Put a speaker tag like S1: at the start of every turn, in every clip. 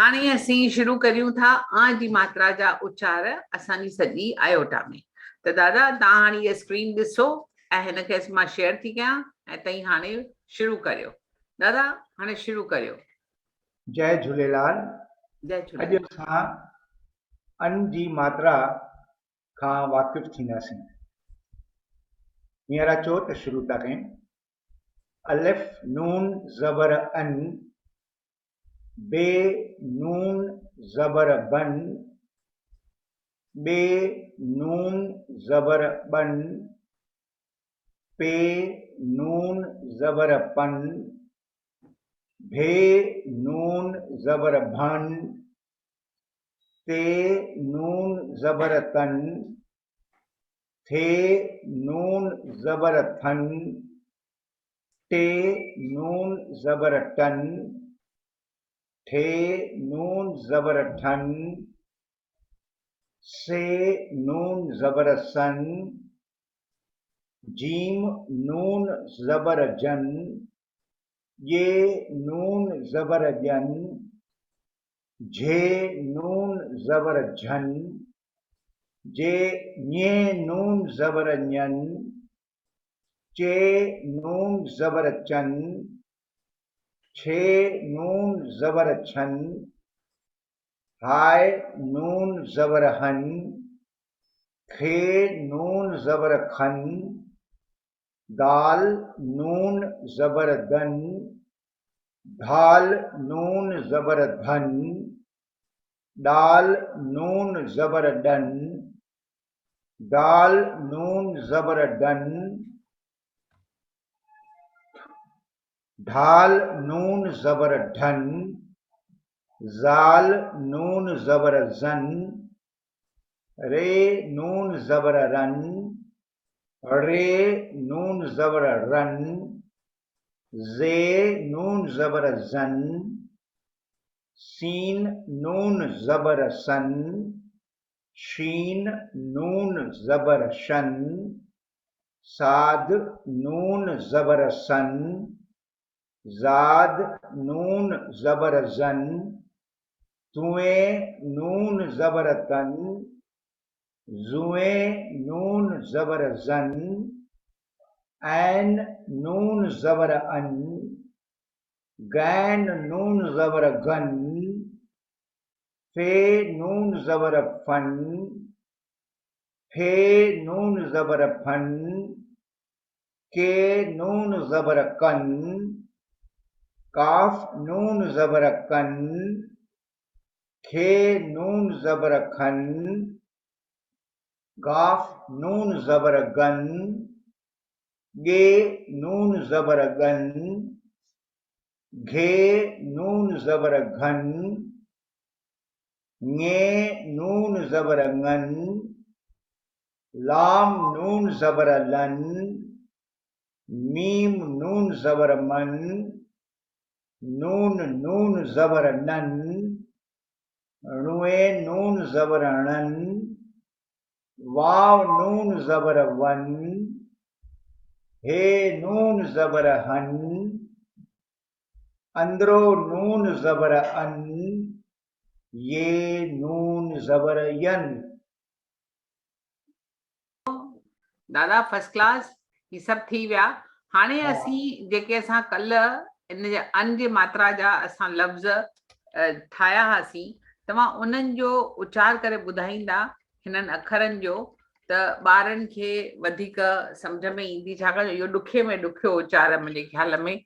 S1: हाणे असीं शुरू करियूं था आ जी मात्रा जा उच्चार असांजी सॼी आयोटा में। त दादा तव्हां हाणे इहा स्क्रीन ॾिसो ऐं हिनखे मां शेयर थी कयां ऐं तव्हीं हाणे शुरू करियो। दादा हाणे शुरू करियो।
S2: जय झूलेलाल।
S1: जय
S2: अॼु
S1: झूलेलाल।
S2: असां अन जी मात्रा खां वाक़िफ़ थींदासीं। हींअर अचो त शुरू था कयूं। अलिफ नून ज़बर अन, बे नून ज़बर बन, बे नून ज़बर बन, पे नून ज़बर पन, भे नून ज़बर भन, ते नून ज़बर तन, थे नून ज़बर थन, टे नून ज़बर टन, ठे नून ज़बर ठन, से नून ज़बर सन, जीम नून ज़बर जन, ये नून ज़बर जन, झे नून ज़बर झन, जे nye नून ज़बर ञन, चे नून ज़बर चन, छे नून ज़बर छन, हाय नून ज़बर हन, खे नून ज़बर खन, दाल नून ज़बर दन, धाल नून ज़बर धन, डाल नून ज़बर डन, दाल नून ज़बर डन, ढाल नून ज़बर ढन, ज़ाल नून ज़बर ज़न, रे नून ज़बर रन, रे नून ज़बर रन, जे नून ज़बर ज़न, सीन नून ज़बर सन, शीन नून ज़बर शन, साद नून ज़बर सन, ज़ाद नून ज़बर ज़न, तुए नून ज़बर तन, जुए नून ज़बर ज़न, ऐन नून ज़बर अन, गैन नून ज़बर गन, फे नून ज़बर फन, फे नून ज़बर फन, के नून ज़बर कन, काफ नून ज़बर कन, खे नून ज़बर खन, गाफ नून ज़बर गन, गे नून ज़बर गन, घे नून ज़बर घन, ङे नून ज़बर ङन, लाम नून ज़बर लन, मीम नून ज़बर मन, नून नून ज़बर नन, णुए नून ज़बर णन, वाव नून ज़बर वन, हे नून ज़बर हन, अंदरो नून ज़बर अन, ये नून ज़बर यन।
S1: दादा फर्स्ट क्लास ये सब थी विया। हाणे असीं जेके असां कल इन जे अन जे मात्रा जा असां लफ़्ज़ ठाहिया हुआसीं, तव्हां उन्हनि जो उच्चार करे ॿुधाईंदा हिननि अखरनि जो, त ॿारनि खे वधीक सम्झ में ईंदी, छाकाणि इहो ॾुखे में ॾुखियो उच्चार मुंहिंजे ख़्याल में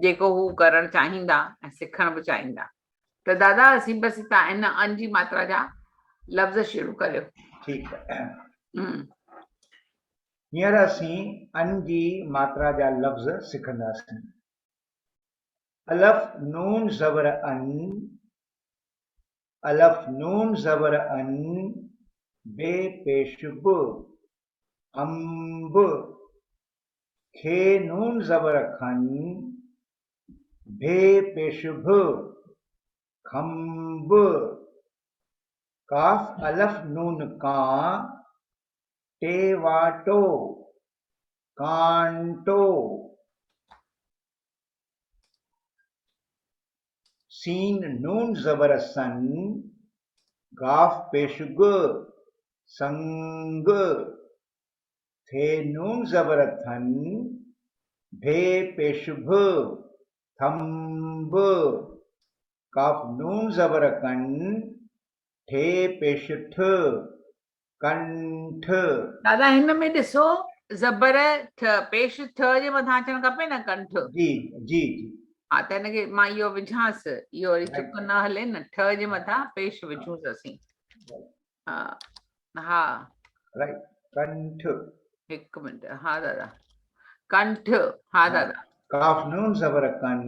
S1: जेको हू करणु चाहींदा ऐं सिखणु बि चाहींदा। त दादा असीं बसि तव्हां इन अन जी मात्रा जा लफ़्ज़ शुरू करियो।
S2: ठीकु आहे। हींअर असीं अन जी मात्रा जा लफ़्ज़ सिखंदासीं। अलफ नून ज़बर अन, अलफ नून ज़बर अन, बे पेश ब, अम्ब, खे नून ज़बर खन, भे पेश भ, खम्ब, काफ अलफ नून का, टे वाटो, कांटो, सीन नून जबर सन, गाफ पेश ग, संग, थे नून जबर थन, भे पेश भ, थम्ब, काफ नून जबर कन, ठे पेश ठ, कंठ।
S1: दादा हिन में ॾिसो ज़बर थ पेश थ जे मथां अचणु खपे न कंठ।
S2: जी जी जी
S1: हा त हिनखे मां इहो विझांसि, इहो वरी चुक न हले न, ठ जे मथां पेश विझूंसि असीं। हा हा
S2: राइट, कंठ।
S1: हिकु मिंट, हा दादा, कंठ, हा दादा।
S2: काफ नून जबर कन,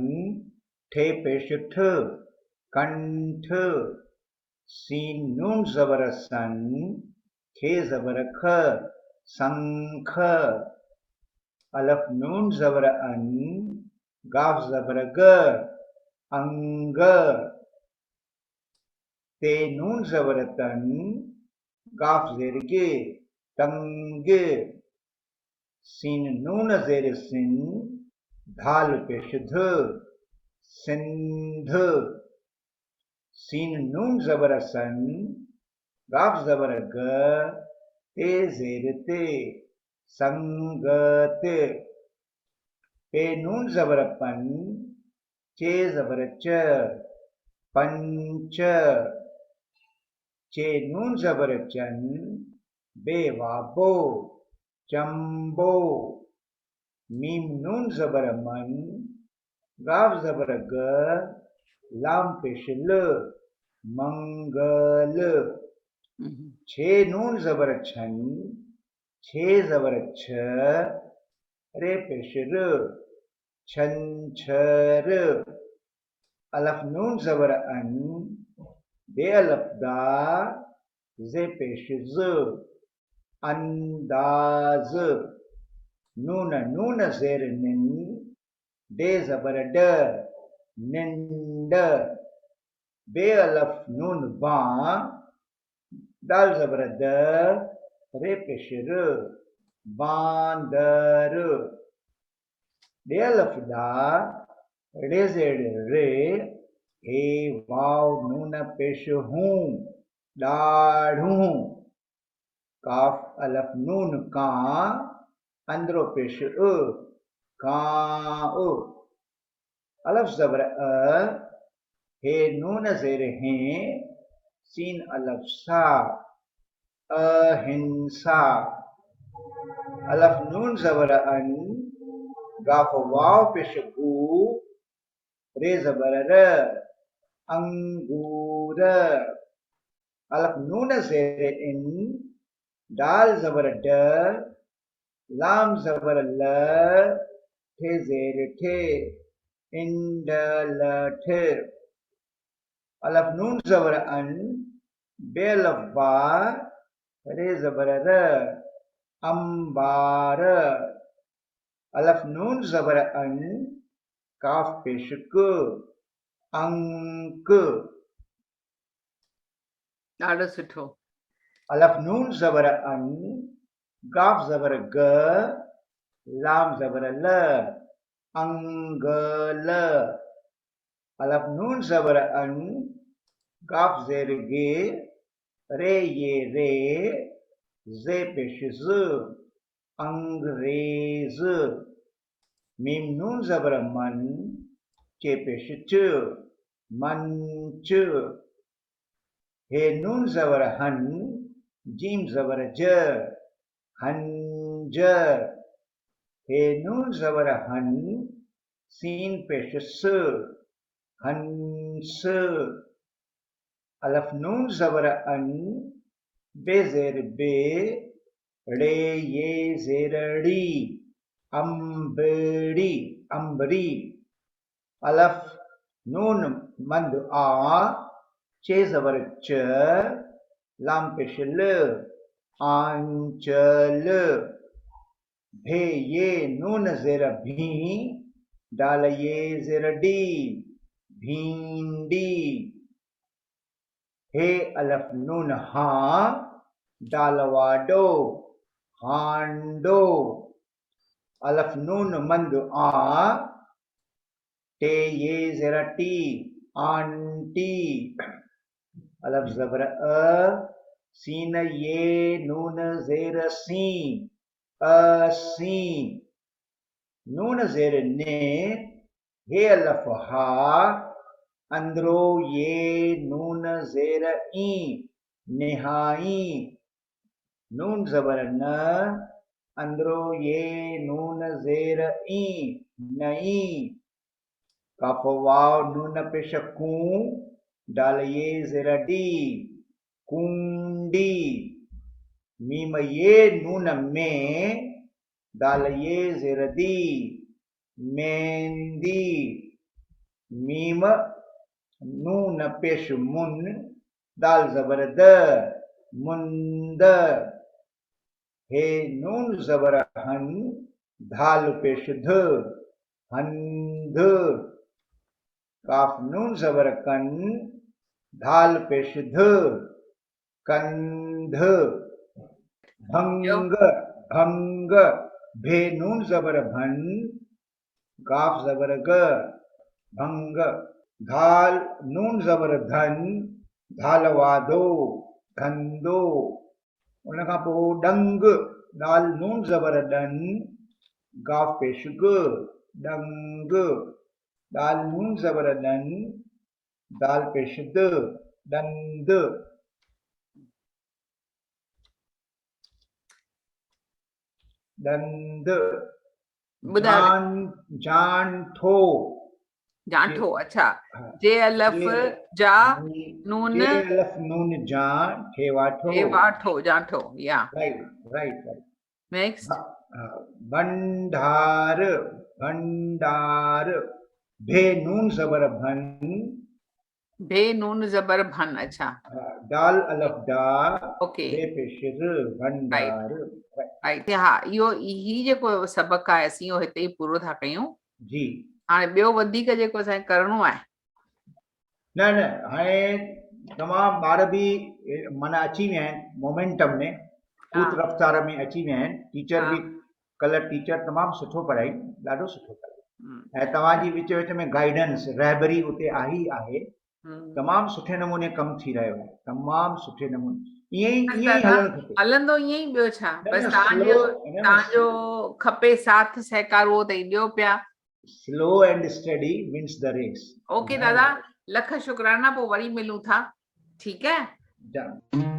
S2: ठे पेश ठ, कंठ। सीन नून जबर सन, खे जबर ख, संख। अलफ नून जबर अन, गाफ जबर ग, अंग। ते नून जबर तन, गाफ जेर गे, तंग। सीन नून जेर सिन, धाल पेश ध, सिंध। सीन नून जबर सन, गाफ जबर ग, ते जेर ते, संगत। पे नून जबर पन, चे जबर च, पंच। चे नून जबर चन, बे वाबो, चंबो। मीम नून जबर मन, गाफ जबर ग, लाम पेश ल, मंगल। छे नून जबर छन, छे जबर छ, रे पेश र, छंछर। अलफ नून जबर अन, बे अलफ दा, जे पेश ज, अंदाज। नून नून जेर निन, दे जबर ड, निंड। बे अलफ नून बा, दाल जबर द, रे पेश र, बांदर। बे अलफ दा, रे जेड रे, हे वाव नून पेश हूं, दाढ़ूं। काफ अलफ नून का, अंदरो पेश उ, कां। अलफ जबर अ, हे नून जेर हैं, सीन अलफ सा, अहिंसा। अलफ नून जबर अन, गाफ वाव पेश गू, रे जबर र, अंगूर। अलफ नून जेर इन, दाल जबर ड, लाम जबर ल, ठे जेर ठे, इंडलठ। अलफ नून जबर अन, बे अलफ बा, रे जबर र, अंबार। अलफ नून जबर अन, काफ पेश क, अंक।
S1: ॾाढो सुठो।
S2: अलफ नून जबर अन, गाफ जबर ग, लाम जबर ल, अंगल। अलफ नून जबर अन, गाफ जेर गे, रे ये रे, जे पेश ज, अंग्रेज। मीम नून जबर मन, चे पेश च, मंच। हे नून जबर हन, जीम जबर ज, हंज। हे नून जबर हन, सीन पेश स, हंस। अलफ नून जबर अन, बे जेर बे, रे ये जेर ड़ी, अंबड़ी, अंबरी। अलफ नून मंद आ, चे जबर च, लाम पेश ल, आंचल। भे ये नून जेर भी, डाल ये जेर डी, भिंडी। हे अलफ नून हा, डाल वाडो, हांडो। अलफ नून मंद आ, टे ये जेर टी, आंटी अलफ जबर सीन ये नून जेर सी असी नून जेर ने हे अलफ हा अंदरो ये नून जेर ई निहाई नून जबर न अंदरो ये नून जेर ई नई कफ वाव नून पेश कू डाल ये जेर डी कुंडी मीम ये नून में दाल ये जेर दी मेहंदी मीम नून पेश मुन दाल जबर द मुंद हे नून जबर हन धाल पेश ध हंध काफ नून जबर कन धाल पेश ध कंध भंग भंग भे नून जबर भन गाफ जबर ग भंग धाल नून जबर धन धाल वादो धंधो उन खां पोइ डंग दाल नून जबर डन गाफ पेश ग डंग दाल नून जबर डन दाल पेश द डंद दंद जान जान ठो
S1: जाठो अच्छा जे अलफ जा नून
S2: जे अलफ नून जा ठेवाठो
S1: वाठो जाठो या
S2: राइट राइट
S1: नेक्स्ट
S2: भंडार भंडार भे नून जबर भन
S1: भे नून जबर भन अच्छा
S2: दाल अलफ डा
S1: ओके
S2: भे पेश र भंडार
S1: राइट हा इहो ही जेको सबक आहे असीं इहो हिते ई पूरो था कयूं
S2: जी
S1: हाणे ॿियो वधीक जेको असांखे करिणो आहे
S2: न न हाणे तमामु ॿार बि माना अची विया आहिनि मोमेंटम में पूत रफ़्तार में अची विया आहिनि टीचर बि कल्ह टीचर तमामु सुठो पढ़ाई ॾाढो सुठो पढ़ाई ऐं तव्हांजी विच विच में गाइडेंस रहबरी उते आहे ई आहे तमामु सुठे नमूने कमु थी रहियो आहे तमामु सुठे नमूने ईअं ई हलणु खपे
S1: हलंदो ईअं ई ॿियो छा बसि तव्हांजो खपे साथ सहकार उहो त ॾियो पिया
S2: slow and steady wins the race
S1: okay दादा लख शुक्राना पोइ वरी मिलूं था ठीकु है